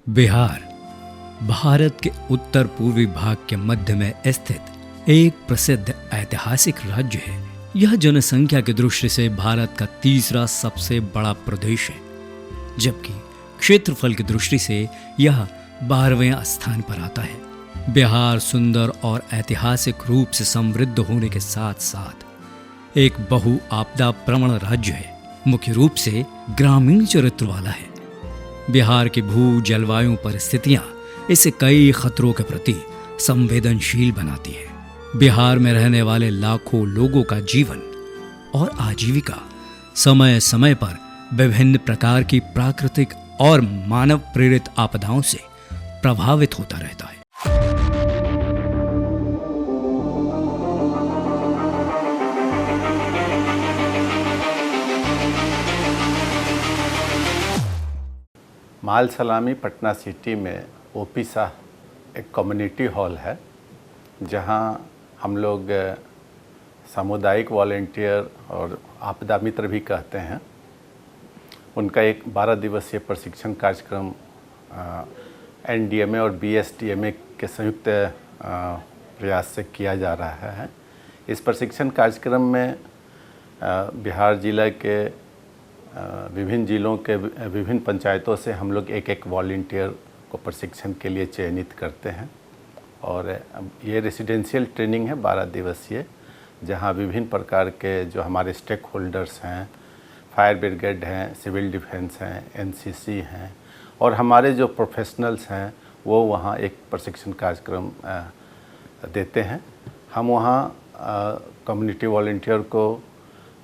बिहार भारत के उत्तर पूर्वी भाग के मध्य में स्थित एक प्रसिद्ध ऐतिहासिक राज्य है। यह जनसंख्या की दृष्टि से भारत का तीसरा सबसे बड़ा प्रदेश है, जबकि क्षेत्रफल की दृष्टि से यह 12वें स्थान पर आता है। बिहार सुंदर और ऐतिहासिक रूप से समृद्ध होने के साथ साथ एक बहु आपदा प्रवण राज्य है। मुख्य रूप से ग्रामीण चरित्र वाला है। बिहार की भू जलवायु परिस्थितियां इसे कई खतरों के प्रति संवेदनशील बनाती है। बिहार में रहने वाले लाखों लोगों का जीवन और आजीविका समय समय पर विभिन्न प्रकार की प्राकृतिक और मानव प्रेरित आपदाओं से प्रभावित होता रहता है। माल सलामी पटना सिटी में ओपी शाह एक कम्युनिटी हॉल है, जहां हम लोग सामुदायिक वॉलेंटियर और आपदा मित्र भी कहते हैं, उनका एक 12 दिवसीय प्रशिक्षण कार्यक्रम एनडीएमए और बीएसडीएमए के संयुक्त प्रयास से किया जा रहा है। इस प्रशिक्षण कार्यक्रम में बिहार जिला के विभिन्न जिलों के विभिन्न पंचायतों से हम लोग एक वॉलंटियर को प्रशिक्षण के लिए चयनित करते हैं। और ये रेसिडेंशियल ट्रेनिंग है 12 दिवसीय, जहां विभिन्न प्रकार के जो हमारे स्टेक होल्डर्स हैं, फायर ब्रिगेड हैं, सिविल डिफेंस हैं, एनसीसी हैं और हमारे जो प्रोफेशनल्स हैं वो वहाँ एक प्रशिक्षण कार्यक्रम देते हैं। हम वहाँ कम्युनिटी वॉलंटियर को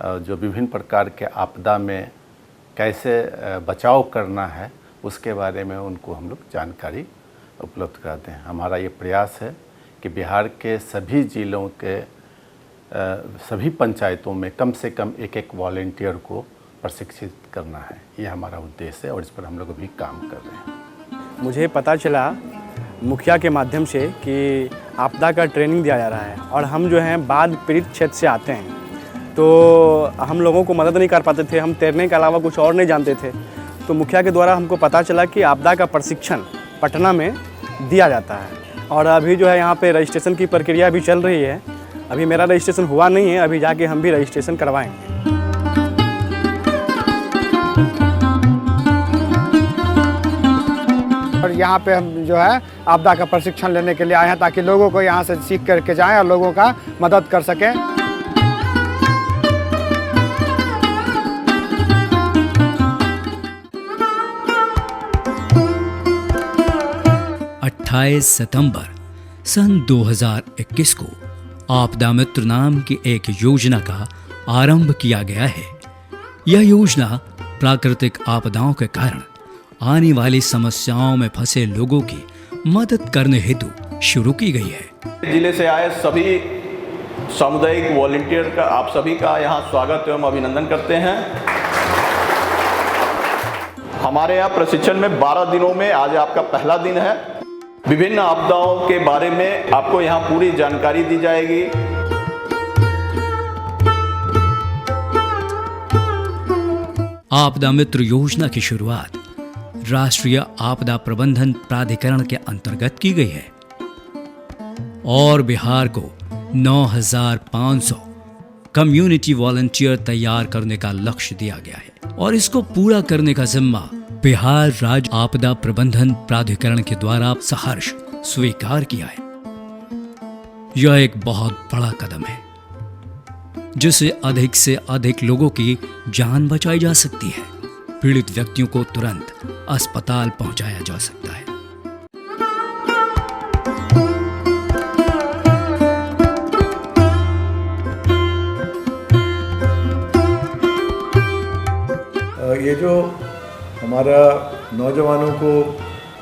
जो विभिन्न प्रकार के आपदा में कैसे बचाव करना है उसके बारे में उनको हम लोग जानकारी उपलब्ध कराते हैं। हमारा ये प्रयास है कि बिहार के सभी जिलों के सभी पंचायतों में कम से कम एक वॉलंटियर को प्रशिक्षित करना है। ये हमारा उद्देश्य है और इस पर हम लोग अभी काम कर रहे हैं। मुझे पता चला मुखिया के माध्यम से कि आपदा का ट्रेनिंग दिया जा रहा है और हम जो हैं बाढ़ पीड़ित क्षेत्र से आते हैं, तो हम लोगों को मदद नहीं कर पाते थे। हम तैरने के अलावा कुछ और नहीं जानते थे। तो मुखिया के द्वारा हमको पता चला कि आपदा का प्रशिक्षण पटना में दिया जाता है और अभी जो है यहाँ पे रजिस्ट्रेशन की प्रक्रिया भी चल रही है। अभी मेरा रजिस्ट्रेशन हुआ नहीं है, अभी जाके हम भी रजिस्ट्रेशन करवाएंगे। और यहाँ पे हम जो है आपदा का प्रशिक्षण लेने के लिए आए हैं, ताकि लोगों को यहाँ से सीख करके जाएं और लोगों का मदद कर सकें। 28 सितंबर सन 2021 को आपदा मित्र नाम की एक योजना का आरंभ किया गया है। यह योजना प्राकृतिक आपदाओं के कारण आने वाली समस्याओं में फंसे लोगों की मदद करने हेतु शुरू की गई है। जिले से आए सभी सामुदायिक वॉलंटियर का आप सभी का यहाँ स्वागत एवं अभिनंदन करते हैं। हमारे यहाँ प्रशिक्षण में 12 दिनों में आज आपका पहला दिन है। विभिन्न आपदाओं के बारे में आपको यहाँ पूरी जानकारी दी जाएगी। आपदा मित्र योजना की शुरुआत राष्ट्रीय आपदा प्रबंधन प्राधिकरण के अंतर्गत की गई है और बिहार को 9,500 कम्युनिटी वॉलंटियर तैयार करने का लक्ष्य दिया गया है और इसको पूरा करने का जिम्मा बिहार राज्य आपदा प्रबंधन प्राधिकरण के द्वारा सहर्ष स्वीकार किया है। यह एक बहुत बड़ा कदम है, जिससे अधिक से अधिक लोगों की जान बचाई जा सकती है। पीड़ित व्यक्तियों को तुरंत अस्पताल पहुंचाया जा सकता है। ये जो हमारा नौजवानों को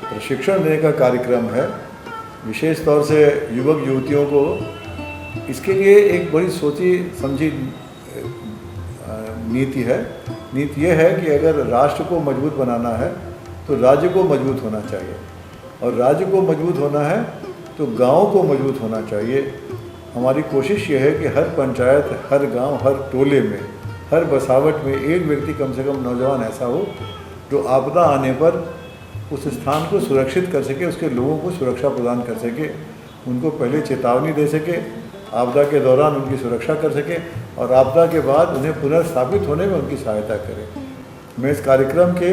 प्रशिक्षण देने का कार्यक्रम है, विशेष तौर से युवक युवतियों को, इसके लिए एक बड़ी सोची समझी नीति है। नीति ये है कि अगर राष्ट्र को मजबूत बनाना है तो राज्य को मजबूत होना चाहिए और राज्य को मजबूत होना है तो गाँव को मजबूत होना चाहिए। हमारी कोशिश ये है कि हर पंचायत, हर गांव, हर टोले में, हर बसावट में एक व्यक्ति कम से कम नौजवान ऐसा हो जो आपदा आने पर उस स्थान को सुरक्षित कर सके, उसके लोगों को सुरक्षा प्रदान कर सके, उनको पहले चेतावनी दे सके, आपदा के दौरान उनकी सुरक्षा कर सके और आपदा के बाद उन्हें पुनर्स्थापित होने में उनकी सहायता करें। मैं इस कार्यक्रम के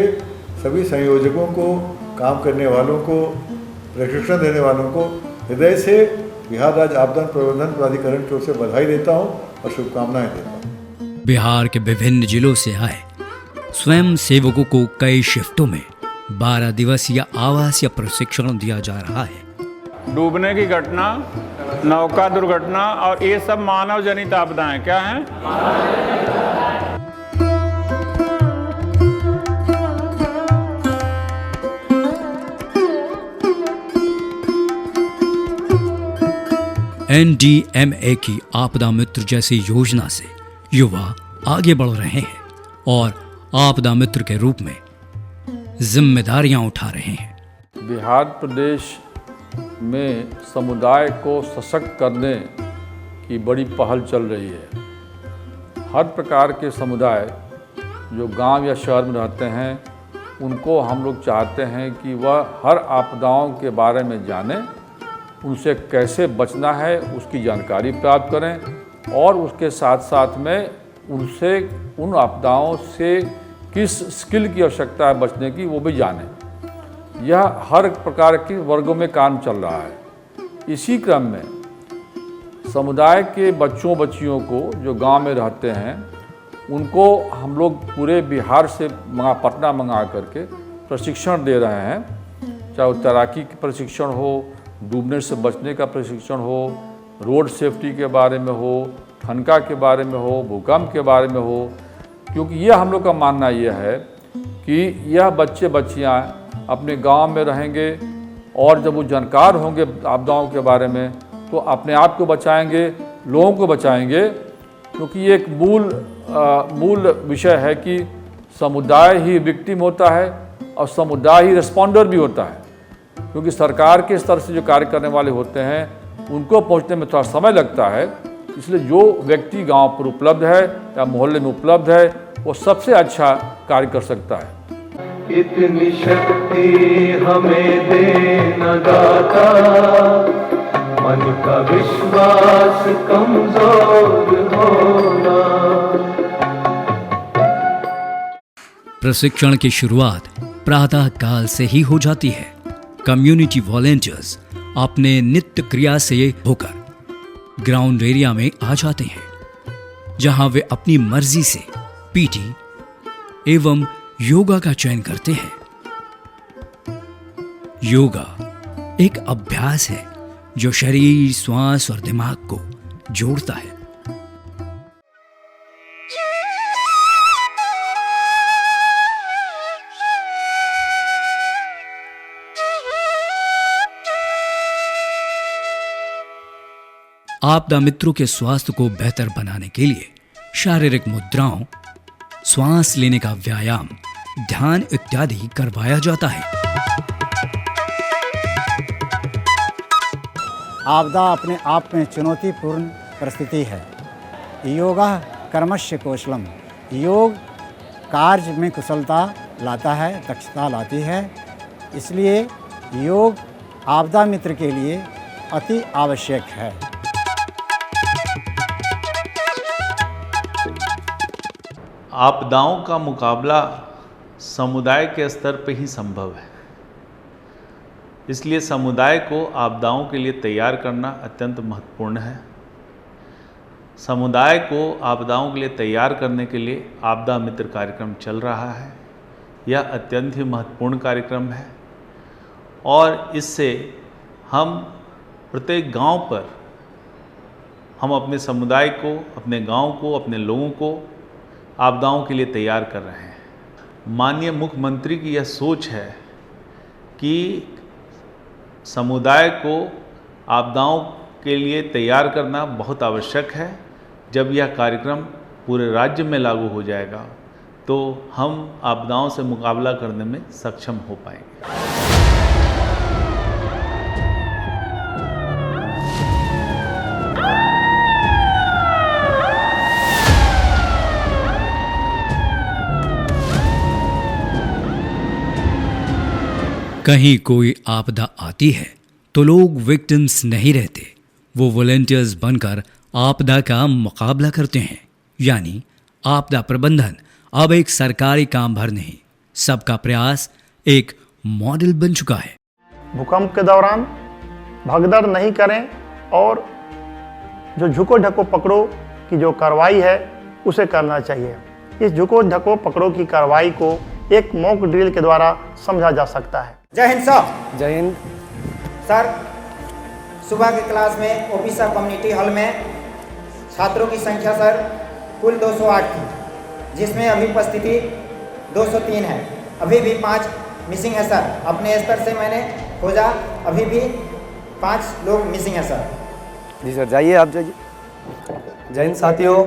सभी संयोजकों को, काम करने वालों को, प्रशिक्षण देने वालों को हृदय से बिहार राज्य आपदा प्रबंधन प्राधिकरण की ओर से बधाई देता हूँ और शुभकामनाएं देता हूँ। बिहार के विभिन्न जिलों से आए स्वयं सेवकों को कई शिफ्टों में 12 दिवसीय आवासीय प्रशिक्षण दिया जा रहा है। डूबने की घटना, नौका दुर्घटना और ये सब मानव जनित आपदाएं क्या हैं? NDMA की आपदा मित्र जैसी योजना से युवा आगे बढ़ रहे हैं और आपदा मित्र के रूप में जिम्मेदारियां उठा रहे हैं। बिहार प्रदेश में समुदाय को सशक्त करने की बड़ी पहल चल रही है। हर प्रकार के समुदाय जो गांव या शहर में रहते हैं उनको हम लोग चाहते हैं कि वह हर आपदाओं के बारे में जानें, उनसे कैसे बचना है उसकी जानकारी प्राप्त करें और उसके साथ साथ में उनसे उन आपदाओं से किस स्किल की आवश्यकता है बचने की वो भी जानें। यह हर प्रकार के वर्गों में काम चल रहा है। इसी क्रम में समुदाय के बच्चों बच्चियों को जो गांव में रहते हैं उनको हम लोग पूरे बिहार से पटना मंगा करके प्रशिक्षण दे रहे हैं, चाहे वो तैराकी की प्रशिक्षण हो, डूबने से बचने का प्रशिक्षण हो, रोड सेफ्टी के बारे में हो, ठनका के बारे में हो, भूकंप के बारे में हो, क्योंकि यह हम लोग का मानना यह है कि यह बच्चे बच्चियां अपने गांव में रहेंगे और जब वो जानकार होंगे आपदाओं के बारे में तो अपने आप को बचाएंगे, लोगों को बचाएंगे, क्योंकि ये एक मूल विषय है कि समुदाय ही विक्टिम होता है और समुदाय ही रिस्पॉन्डर भी होता है, क्योंकि सरकार के स्तर से जो कार्य करने वाले होते हैं उनको पहुंचने में थोड़ा समय लगता है। इसलिए जो व्यक्ति गांव पर उपलब्ध है या मोहल्ले में उपलब्ध है वो सबसे अच्छा कार्य कर सकता है। इतनी शक्ति हमें देना दाता, मन का विश्वास कमजोर होना। प्रशिक्षण की शुरुआत प्रातः काल से ही हो जाती है। कम्युनिटी वॉलेंटियर्स अपने नित्य क्रिया से होकर ग्राउंड एरिया में आ जाते हैं, जहां वे अपनी मर्जी से पीटी एवं योगा का चयन करते हैं। योगा एक अभ्यास है जो शरीर, श्वास और दिमाग को जोड़ता है। आपदा मित्रों के स्वास्थ्य को बेहतर बनाने के लिए शारीरिक मुद्राओं, श्वास लेने का व्यायाम, ध्यान इत्यादि करवाया जाता है। आपदा अपने आप में चुनौतीपूर्ण परिस्थिति है। योगा कर्मस्य कौशलम, योग कार्य में कुशलता लाता है, दक्षता लाती है। इसलिए योग आपदा मित्र के लिए अति आवश्यक है। आपदाओं का मुकाबला समुदाय के स्तर पर ही संभव है, इसलिए समुदाय को आपदाओं के लिए तैयार करना अत्यंत महत्वपूर्ण है। समुदाय को आपदाओं के लिए तैयार करने के लिए आपदा मित्र कार्यक्रम चल रहा है। यह अत्यंत ही महत्वपूर्ण कार्यक्रम है और इससे हम प्रत्येक गांव पर हम अपने समुदाय को, अपने गांव को, अपने लोगों को आपदाओं के लिए तैयार कर रहे हैं। माननीय मुख्यमंत्री की यह सोच है कि समुदाय को आपदाओं के लिए तैयार करना बहुत आवश्यक है। जब यह कार्यक्रम पूरे राज्य में लागू हो जाएगा तो हम आपदाओं से मुकाबला करने में सक्षम हो पाएंगे। कहीं कोई आपदा आती है तो लोग विक्टिम्स नहीं रहते, वो वॉलंटियर्स बनकर आपदा का मुकाबला करते हैं। यानी आपदा प्रबंधन अब एक सरकारी काम भर नहीं, सबका प्रयास एक मॉडल बन चुका है। भूकंप के दौरान भगदड़ नहीं करें और जो झुको ढको पकड़ो की जो कार्रवाई है उसे करना चाहिए। इस झुको ढको पकड़ो की कार्रवाई को एक मॉक ड्रिल के द्वारा समझा जा सकता है। जय हिंद सर। जय हिंद सर। सुबह की क्लास में ओपीसा कम्युनिटी हॉल में छात्रों की संख्या सर कुल 208 थी, जिसमें अभी उपस्थिति 203 है। अभी भी 5 मिसिंग है सर। अपने स्तर से मैंने खोजा, अभी भी 5 लोग मिसिंग है सर। जी सर, जाइए आप जाइए। जय हिंद साथियों।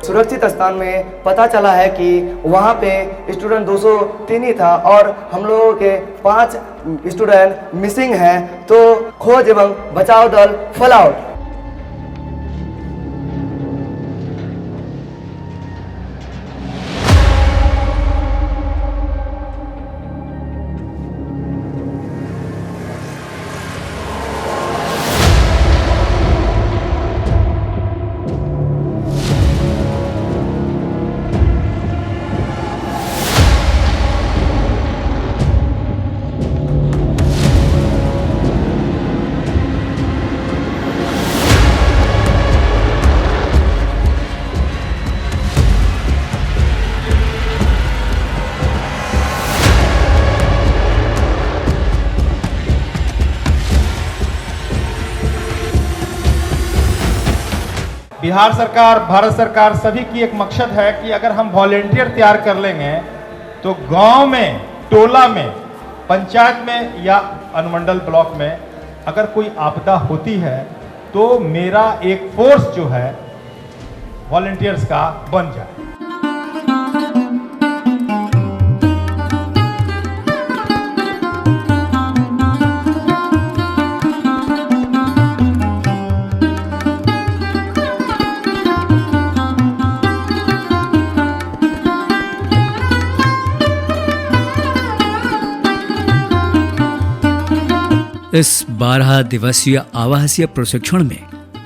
सुरक्षित स्थान में पता चला है कि वहाँ पे स्टूडेंट 203 ही था और हम लोगों के 5 स्टूडेंट मिसिंग हैं, तो खोज एवं बचाव दल फॉल आउट। बिहार सरकार, भारत सरकार सभी की एक मकसद है कि अगर हम वॉलेंटियर तैयार कर लेंगे तो गांव में, टोला में, पंचायत में या अनुमंडल ब्लॉक में अगर कोई आपदा होती है तो मेरा एक फोर्स जो है वॉलेंटियर्स का बन जाए। इस 12 दिवसीय आवासीय प्रशिक्षण में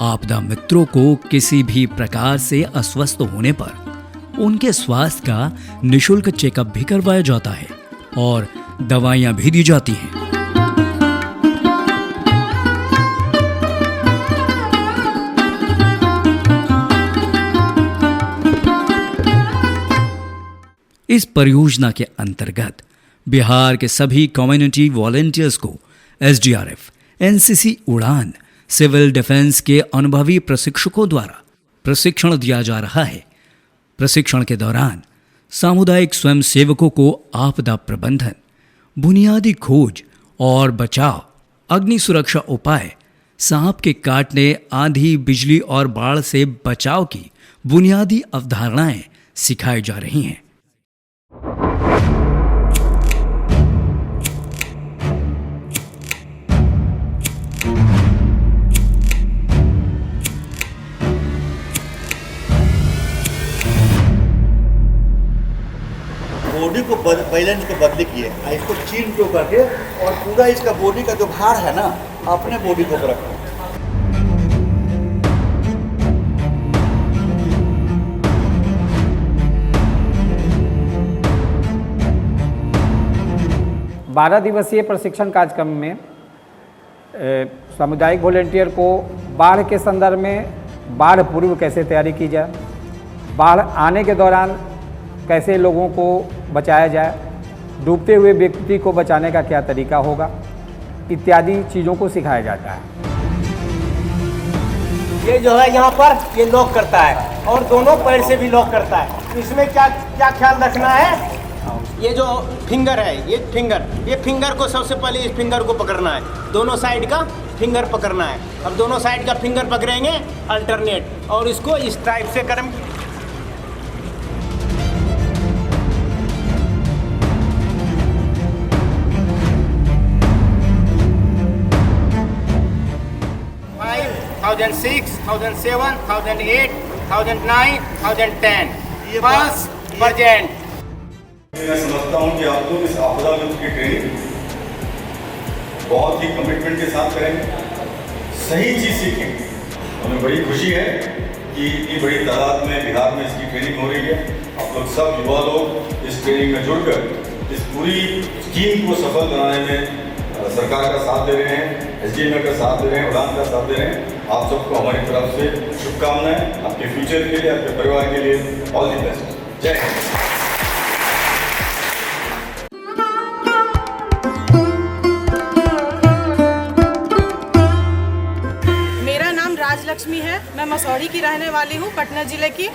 आपदा मित्रों को किसी भी प्रकार से अस्वस्थ होने पर उनके स्वास्थ्य का निशुल्क चेकअप भी करवाया जाता है और दवाइयां भी दी जाती हैं। इस परियोजना के अंतर्गत बिहार के सभी कम्युनिटी वॉलंटियर्स को SDRF, NCC उड़ान, सिविल डिफेंस के अनुभवी प्रशिक्षकों द्वारा प्रशिक्षण दिया जा रहा है। प्रशिक्षण के दौरान सामुदायिक स्वयंसेवकों को आपदा प्रबंधन, बुनियादी खोज और बचाव, अग्नि सुरक्षा उपाय, सांप के काटने, आंधी, बिजली और बाढ़ से बचाव की बुनियादी अवधारणाएं सिखाई जा रही हैं। बॉडी को बैलेंस को बदली किए, इसको चीन को करके और पूरा इसका बॉडी का जो भार है ना अपने बॉडी को रखो। बारह दिवसीय प्रशिक्षण कार्यक्रम में सामुदायिक वॉलंटियर को बाढ़ के संदर्भ में बाढ़ पूर्व कैसे तैयारी की जाए, बाढ़ आने के दौरान कैसे लोगों को बचाया जाए, डूबते हुए व्यक्ति को बचाने का क्या तरीका होगा, इत्यादि चीज़ों को सिखाया जाता है। ये जो है यहाँ पर ये लॉक करता है और दोनों पैर से भी लॉक करता है। इसमें क्या क्या ख्याल रखना है, ये जो फिंगर है, ये फिंगर को सबसे पहले इस फिंगर को पकड़ना है, दोनों साइड का फिंगर पकड़ना है। अब दोनों साइड का फिंगर पकड़ेंगे अल्टरनेट और इसको इस टाइप से करें। मैं समझता हूँ कि आप लोग इस आपदा मित्र की ट्रेनिंग बहुत ही कमिटमेंट के साथ करेंगे, सही चीज़ सीखेंगे। हमें बड़ी खुशी है कि इतनी बड़ी तादाद में बिहार में इसकी ट्रेनिंग हो रही है। आप लोग सब युवा लोग इस ट्रेनिंग में जुड़कर इस पूरी स्कीम को सफल बनाने में सरकार का साथ दे रहे हैं, SDMA का साथ दे रहे हैं, उड़ान का साथ दे रहे हैं। आप सबको हमारी तरफ से शुभकामनाएं, आपके फ्यूचर के लिए, आपके परिवार के लिए ऑल द बेस्ट। जय हिंद। मेरा नाम राजलक्ष्मी है, मैं मसौरी की रहने वाली हूँ, पटना जिले की।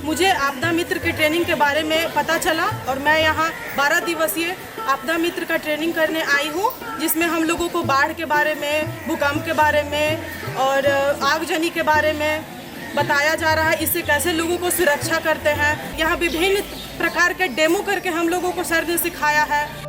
मुझे आपदा मित्र की ट्रेनिंग के बारे में पता चला और मैं यहाँ 12 दिवसीय आपदा मित्र का ट्रेनिंग करने आई हूँ, जिसमें हम लोगों को बाढ़ के बारे में, भूकंप के बारे में और आगजनी के बारे में बताया जा रहा है। इससे कैसे लोगों को सुरक्षा करते हैं, यहाँ विभिन्न प्रकार के डेमो करके हम लोगों को सर ने सिखाया है।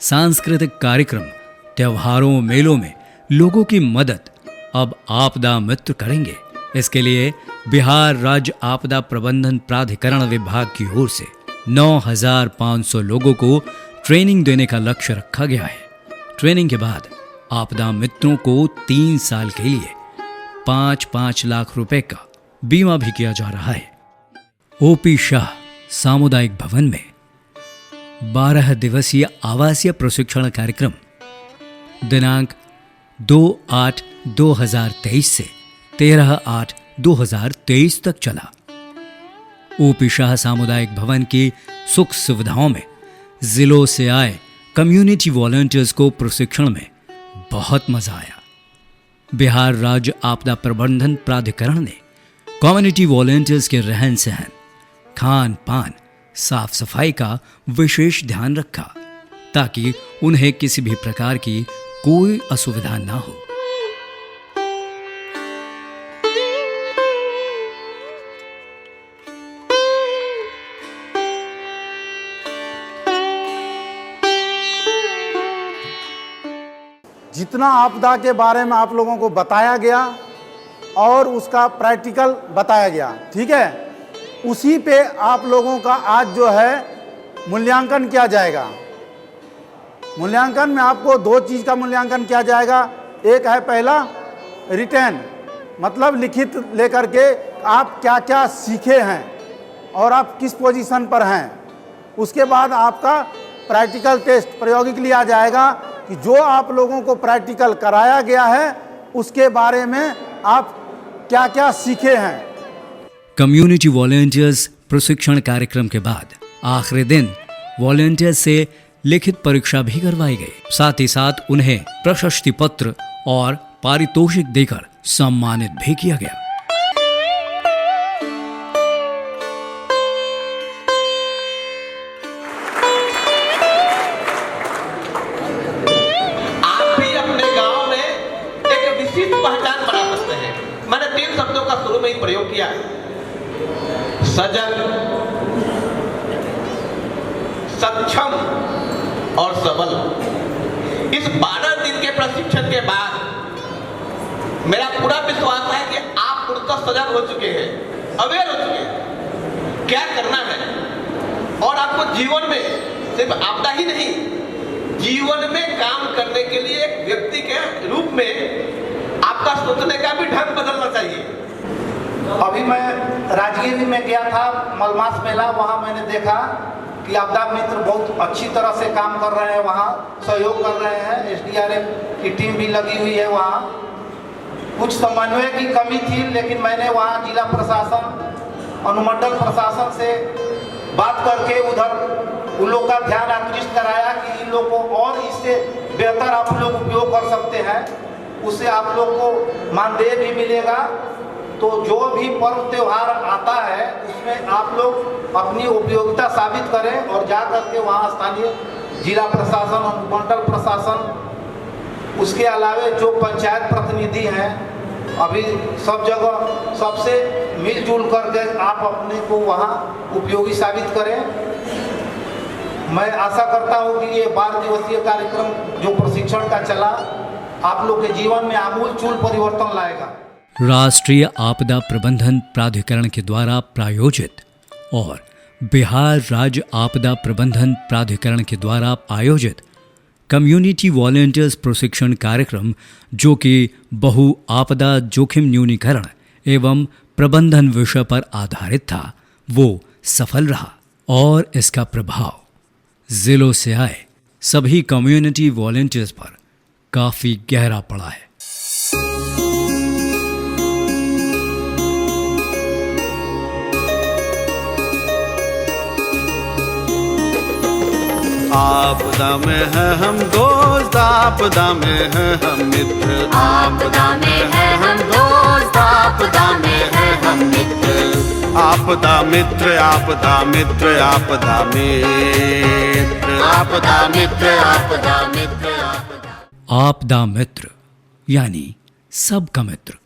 सांस्कृतिक कार्यक्रम, त्योहारों, मेलों में लोगों की मदद अब आपदा मित्र करेंगे। इसके लिए बिहार राज्य आपदा प्रबंधन प्राधिकरण विभाग की ओर से 9,500 लोगों को ट्रेनिंग देने का लक्ष्य रखा गया है। ट्रेनिंग के बाद आपदा मित्रों को 3 साल के लिए 5-5 लाख रुपए का बीमा भी किया जा रहा है। OP शाह सामुदायिक भवन में 12 दिवसीय आवासीय प्रशिक्षण कार्यक्रम दिनांक 2/8/2023 से 13/8/2023 तक चला। OP शाह सामुदायिक भवन की सुख सुविधाओं में जिलों से आए कम्युनिटी वॉलंटियर्स को प्रशिक्षण में बहुत मजा आया। बिहार राज्य आपदा प्रबंधन प्राधिकरण ने कम्युनिटी वॉलंटियर्स के रहन सहन, खान पान, साफ सफाई का विशेष ध्यान रखा ताकि उन्हें किसी भी प्रकार की कोई असुविधा ना हो। जितना आपदा के बारे में आप लोगों को बताया गया और उसका प्रैक्टिकल बताया गया, ठीक है, उसी पे आप लोगों का आज जो है मूल्यांकन किया जाएगा। मूल्यांकन में आपको 2 चीज़ का मूल्यांकन किया जाएगा। एक है पहला रिटर्न, मतलब लिखित लेकर के आप क्या क्या सीखे हैं और आप किस पोजीशन पर हैं। उसके बाद आपका प्रैक्टिकल टेस्ट प्रायोगिक लिया जाएगा कि जो आप लोगों को प्रैक्टिकल कराया गया है उसके बारे में आप क्या क्या सीखे हैं। कम्युनिटी वॉलंटियर्स प्रशिक्षण कार्यक्रम के बाद आखिरी दिन वॉलंटियर्स से लिखित परीक्षा भी करवाई गई। साथ ही साथ उन्हें प्रशस्ति पत्र और पारितोषिक देकर सम्मानित भी किया गया। आप भी अपने गांव में एक विशिष्ट पहचान बना सकते हैं। मैंने 3 शब्दों का शुरू में ही प्रयोग किया: सजग, सक्षम और सबल। इस 12 दिन के प्रशिक्षण के बाद मेरा पूरा विश्वास है कि आप पूर्णतः सजग हो चुके हैं, अवेयर हो चुके हैं क्या करना है, और आपको जीवन में सिर्फ आपदा ही नहीं, जीवन में काम करने के लिए एक व्यक्ति के रूप में आपका सोचने का भी ढंग बदलना चाहिए। अभी मैं राजगीर में गया था, मलमास मेला, वहाँ मैंने देखा कि आपदा मित्र बहुत अच्छी तरह से काम कर रहे हैं, वहाँ सहयोग कर रहे हैं। SDRF की टीम भी लगी हुई है वहाँ। कुछ समन्वय की कमी थी, लेकिन मैंने वहाँ जिला प्रशासन, अनुमंडल प्रशासन से बात करके उधर उन लोग का ध्यान आकृष्ट कराया कि इन लोग को और इससे बेहतर आप लोग उपयोग कर सकते हैं, उससे आप लोग को मानदेय भी मिलेगा तो जो भी पर्व त्यौहार आता है उसमें आप लोग अपनी उपयोगिता साबित करें और जा करके वहाँ स्थानीय जिला प्रशासन, अनुमंडल प्रशासन, उसके अलावा जो पंचायत प्रतिनिधि हैं, अभी सब जगह सबसे मिलजुल करके आप अपने को वहाँ उपयोगी साबित करें। मैं आशा करता हूँ कि ये 12 दिवसीय कार्यक्रम जो प्रशिक्षण का चला आप लोग के जीवन में आमूल-चूल परिवर्तन लाएगा। राष्ट्रीय आपदा प्रबंधन प्राधिकरण के द्वारा प्रायोजित और बिहार राज्य आपदा प्रबंधन प्राधिकरण के द्वारा आयोजित कम्युनिटी वॉलंटियर्स प्रशिक्षण कार्यक्रम, जो कि बहु आपदा जोखिम न्यूनीकरण एवं प्रबंधन विषय पर आधारित था, वो सफल रहा और इसका प्रभाव जिलों से आए सभी कम्युनिटी वॉलंटियर्स पर काफी गहरा पड़ा है। आपदा में है हम दोस्त, आपदा में है हम मित्र, आपदा में है हम दोस्त, आपदा में है हम मित्र, आपदा मित्र, आपदा मित्र, आपदा मित्र, आपदा मित्र, आपदा मित्र, आपदा मित्र यानी सबका मित्र।